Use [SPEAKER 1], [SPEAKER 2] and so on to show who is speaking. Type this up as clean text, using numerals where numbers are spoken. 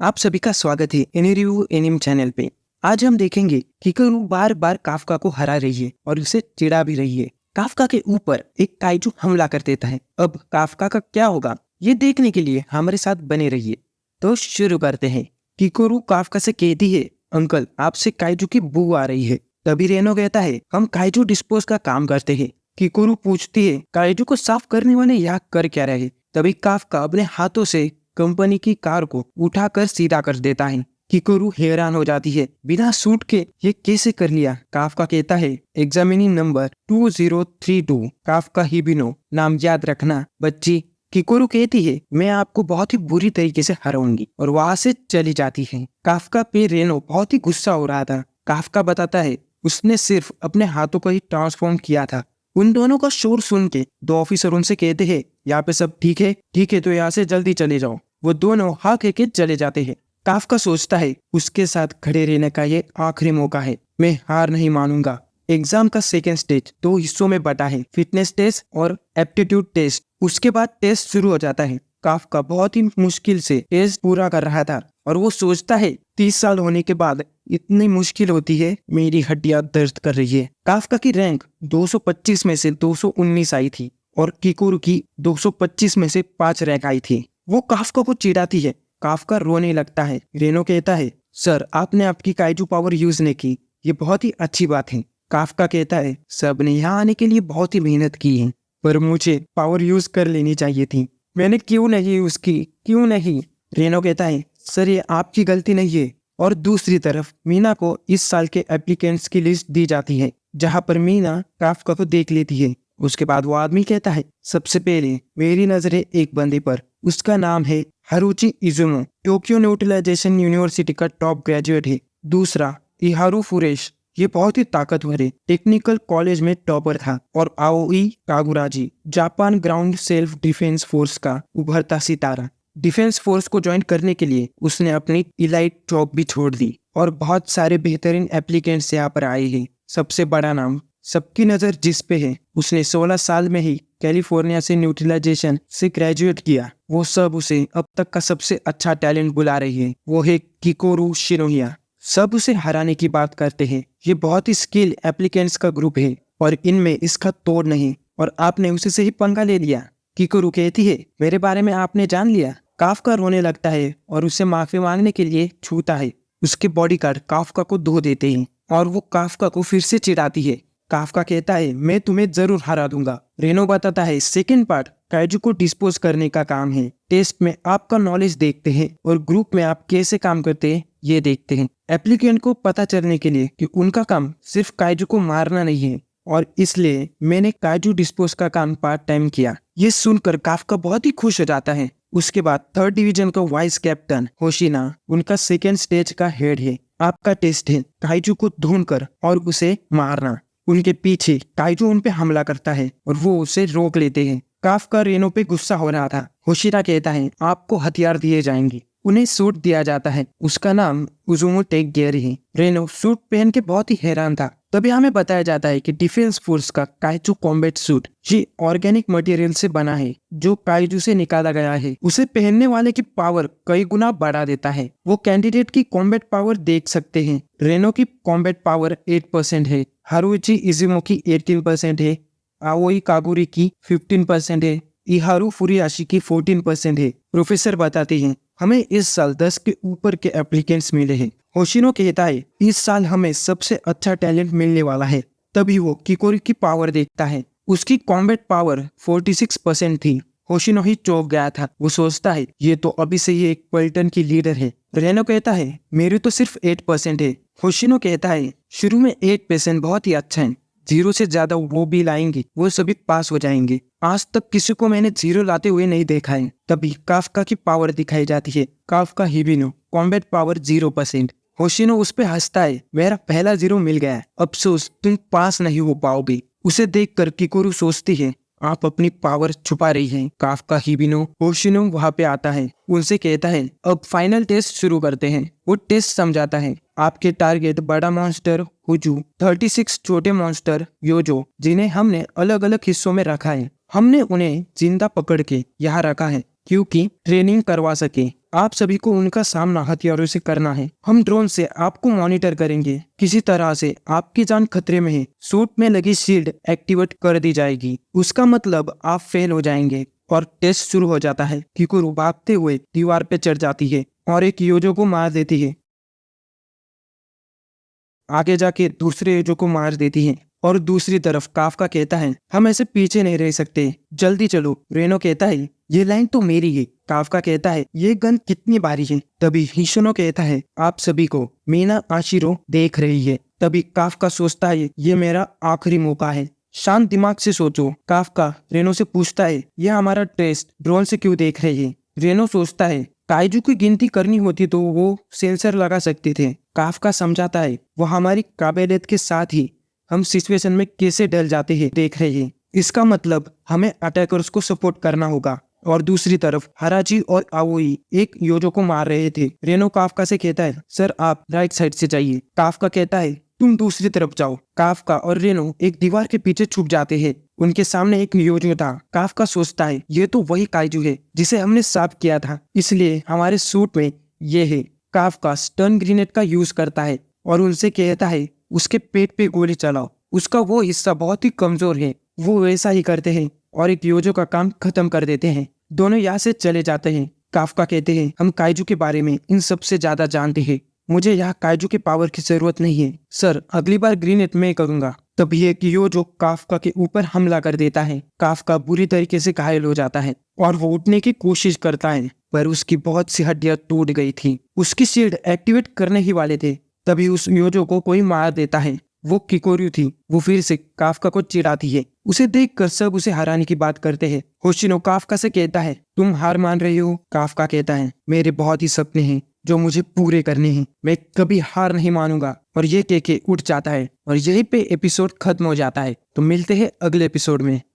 [SPEAKER 1] आप सभी का स्वागत है एनी रिव्यू एनिम चैनल पे। आज हम देखेंगे कि किकरू बार बार काफका को हरा रही है और उसे चिढ़ा भी रही है। काफका के ऊपर एक काइजू हमला कर देता है। अब काफका का क्या होगा ये देखने के लिए हमारे साथ बने रहिए। तो शुरू करते हैं। किकरू काफका से कहती है, अंकल आपसे काइजू की बू आ रही है। तभी रेनो कहता है, हम काइजू डिस्पोज का काम करते हैं। किकरू पूछती है, काइजू को साफ करने वाले यहाँ कर क्या रहे। तभी काफका अपने हाथों से कंपनी की कार को उठाकर सीधा कर देता है। किकरू हैरान हो जाती है, बिना सूट के ये कैसे कर लिया। काफका कहता है, एग्जामिनिंग नंबर 2032 काफका हिबिनो, नाम याद रखना बच्ची। किकरू कहती है, मैं आपको बहुत ही बुरी तरीके से हराऊंगी, और वहां से चली जाती है। काफका पे रेनो बहुत ही गुस्सा हो रहा था। काफका बताता है, उसने सिर्फ अपने हाथों को ही ट्रांसफॉर्म किया था। उन दोनों का शोर सुन के दो ऑफिसर उनसे कहते हैं, यहाँ पे सब ठीक है? ठीक है तो यहाँ से जल्दी चले जाओ। वो दोनों हाँ कह के चले जाते हैं। काफका सोचता है, उसके साथ खड़े रहने का ये आखिरी मौका है, मैं हार नहीं मानूंगा। एग्जाम का सेकेंड स्टेज 2 हिस्सों में बटा है, फिटनेस टेस्ट और एप्टीट्यूड टेस्ट। उसके बाद टेस्ट शुरू हो जाता है। काफका बहुत ही मुश्किल से टेस्ट पूरा कर रहा था और वो सोचता है 30 साल होने के बाद इतनी मुश्किल होती है, मेरी हड्डियां दर्द कर रही है। काफका की रैंक 225 में से 219 आई थी और किकरू की 225 में से 5 रैंक आई थी। वो काफका को चिढ़ाती है। काफका रोने लगता है। रेनो कहता है, सर आपने आपकी काइजू पावर यूज नहीं की, ये बहुत ही अच्छी बात है। काफका कहता है, सबने यहाँ आने के लिए बहुत ही मेहनत की है, पर मुझे पावर यूज कर लेनी चाहिए थी, मैंने क्यों नहीं यूज की, क्यों नहीं। रेनो कहता है, सर ये आपकी गलती नहीं है। और दूसरी तरफ मीना को इस साल के एप्लीकेंट्स की लिस्ट दी जाती है, जहाँ पर मीना काफका को देख लेती है। उसके बाद वो आदमी कहता है, सबसे पहले मेरी नजरें एक बंदे पर, उसका नाम है हारुची इजुमो, टोक्यो न्यूट्रलाइजेशन यूनिवर्सिटी का टॉप ग्रेजुएट है। दूसरा इहारू फुरेश, ये बहुत ही ताकतवर है, टेक्निकल कॉलेज में टॉपर था। और Aoi Kaguraji, Japan ground self defence force का उभरता सितारा। डिफेंस फोर्स को ज्वाइन करने के लिए उसने अपनी इलाइट जॉब भी छोड़ दी और बहुत सारे बेहतरीन एप्लीकेंट्स यहाँ पर आए हैं। सबसे बड़ा नाम, सबकी नजर जिस पे है, उसने 16 साल में ही कैलिफोर्निया से न्यूट्रलाइजेशन से ग्रेजुएट किया। वो सब उसे अब तक का सबसे अच्छा टैलेंट बुला रही है, वो है किकोरू शिनोहिया। सब उसे हराने की बात करते हैं। ये बहुत ही स्किल एप्लीकेंट्स का ग्रुप है और इनमें इसका तोड़ नहीं, और आपने उसे से ही पंगा ले लिया। किकोरू कहती है, मेरे बारे में आपने जान लिया। काफका रोने लगता है और उसे माफी मांगने के लिए छूता है। उसके बॉडीगार्ड काफका को धो देते हैं और वो काफका को फिर से चिढ़ाती है। काफका कहता है, मैं तुम्हें जरूर हरा दूंगा। रेनो बताता है, सेकेंड पार्ट काइजू को डिस्पोज करने का काम है। टेस्ट में आपका नॉलेज देखते हैं और ग्रुप में आप कैसे काम करते हैं ये देखते हैं। एप्लीकेंट को पता चलने के लिए कि उनका काम सिर्फ काइजू को मारना नहीं है, और इसलिए मैंने काइजू डिस्पोज का काम पार्ट टाइम किया। ये सुनकर काफका बहुत ही खुश हो जाता है। उसके बाद 3rd डिवीजन का वाइस कैप्टन होशिना उनका सेकेंड स्टेज का हेड है। आपका टेस्ट है काइजू को ढूंढकर और उसे मारना। उनके पीछे काइजू उन पे हमला करता है और वो उसे रोक लेते हैं। काफका रेनो पे गुस्सा हो रहा था। होशिना कहता है, आपको हथियार दिए जाएंगे। उन्हें सूट दिया जाता है, उसका नाम उजुमो टेक गियर है। रेनो सूट पहन के बहुत ही हैरान था। तभी हमें बताया जाता है कि डिफेंस फोर्स का काइजू कॉम्बैट सूट ये ऑर्गेनिक मटेरियल से बना है, जो काइजू से निकाला गया है। उसे पहनने वाले की पावर कई गुना बढ़ा देता है। वो कैंडिडेट की कॉम्बैट पावर देख सकते हैं। रेनो की कॉम्बैट पावर 8% है, हारुची इजुमो की 18% है, आओई कागुरी की 15% है, इहारू फुरियाशी की 14% है। प्रोफेसर बताते हैं, हमें इस साल 10 के ऊपर के एप्लीकेंट्स मिले हैं। होशिनो कहता है, इस साल हमें सबसे अच्छा टैलेंट मिलने वाला है। तभी वो किकोरू की पावर देखता है। उसकी कॉम्बैट पावर 46% थी। होशिनो ही चौंक गया था। वो सोचता है, ये तो अभी से ही एक पलटन की लीडर है। रेनो कहता है, मेरी तो सिर्फ 8% है। होशिनो कहता है, शुरू में 8% बहुत ही अच्छा है, 0 से ज्यादा वो भी लाएंगे, वो सभी पास हो जाएंगे। आज तक किसी को मैंने 0 लाते हुए नहीं देखा है। तभी काफका की पावर दिखाई जाती है। Kafka Hibino, combat power 0%। Hoshino उस पे हंसता है, मेरा पहला 0 मिल गया, अफसोस तुम पास नहीं हो पाओगे। उसे देखकर किकोरू सोचती है, आप अपनी पावर छुपा रही हैं। काफका हिबिनो होशिनो वहाँ पे आता है, उनसे कहता है, अब फाइनल टेस्ट शुरू करते हैं। वो टेस्ट समझाता है, आपके टारगेट बड़ा मॉन्स्टर हुजू, 36 छोटे मॉन्स्टर योजो, जिन्हें हमने अलग अलग हिस्सों में रखा है। हमने उन्हें जिंदा पकड़ के यहाँ रखा है क्योंकि ट्रेनिंग करवा सके। आप सभी को उनका सामना हथियारों से करना है। हम ड्रोन से आपको मॉनिटर करेंगे। किसी तरह से आपकी जान खतरे में है, सूट में लगी शील्ड एक्टिवेट कर दी जाएगी। उसका मतलब आप फेल हो जाएंगे और टेस्ट शुरू हो जाता है। किकुरु भागते हुए दीवार पे चढ़ जाती है और एक योजो को मार देती है। आगे जाके दूसरे योजो को मार देती है। और दूसरी तरफ काफका कहता है, हम ऐसे पीछे नहीं रह सकते, जल्दी चलो। रेनो कहता है, ये लाइन तो मेरी है। काफका कहता है, ये गन कितनी भारी है। तभी हिशोनो कहता है, आप सभी को मीना आशिरो देख रही है। तभी काफका सोचता है, ये मेरा आखिरी मौका है। शांत दिमाग से सोचो। काफका रेनो से पूछता है, यह हमारा टेस्ट ड्रोन से क्यों देख रहे हैं। रेनो सोचता है, काइजू की गिनती करनी होती तो वो सेंसर लगा सकते थे। काफका समझाता है, वो हमारी काबिलियत के साथ ही हम सिचुएशन में कैसे डल जाते हैं देख रहे हैं। इसका मतलब हमें अटैकर्स को सपोर्ट करना होगा। और दूसरी तरफ हराजी और आओई एक योजो को मार रहे थे। रेनो काफका से कहता है, सर आप राइट साइड से जाइए। काफका कहता है, तुम दूसरी तरफ जाओ। काफका और रेनो एक दीवार के पीछे छुप जाते हैं। उनके सामने एक योजो था। काफका सोचता है, ये तो वही काइजू है जिसे हमने साफ किया था, इसलिए हमारे सूट में ये है। काफका स्टन ग्रेनेड का यूज करता है और उनसे कहता है, उसके पेट पे गोली चलाओ। उसका वो हिस्सा बहुत ही कमजोर है। वो वैसा ही करते हैं और एक योजो का काम खत्म कर देते हैं। दोनों यहाँ से चले जाते हैं। काफका कहते हैं, हम काइजू के बारे में इन सबसे ज्यादा जानते हैं। मुझे यहाँ काइजू के पावर की जरूरत नहीं है सर, अगली बार ग्रेनेड मैं करूंगा। तभी एक योजो काफका के ऊपर हमला कर देता है। काफका बुरी तरीके से घायल हो जाता है और वो उठने की कोशिश करता है, पर उसकी बहुत सी हड्डियां टूट गई थी। उसकी शील्ड एक्टिवेट करने ही वाले थे। तभी उस योजो को कोई मार देता है। वो किकोरु थी। वो फिर से काफका को चिढ़ाती है। उसे देखकर सब उसे हराने की बात करते हैं। होशिनो काफका से कहता है, तुम हार मान रही हो। काफका कहता है, मेरे बहुत ही सपने हैं जो मुझे पूरे करने हैं, मैं कभी हार नहीं मानूंगा। और ये कह के उठ जाता है और यहीं पे एपिसोड खत्म हो जाता है। तो मिलते हैं अगले एपिसोड में।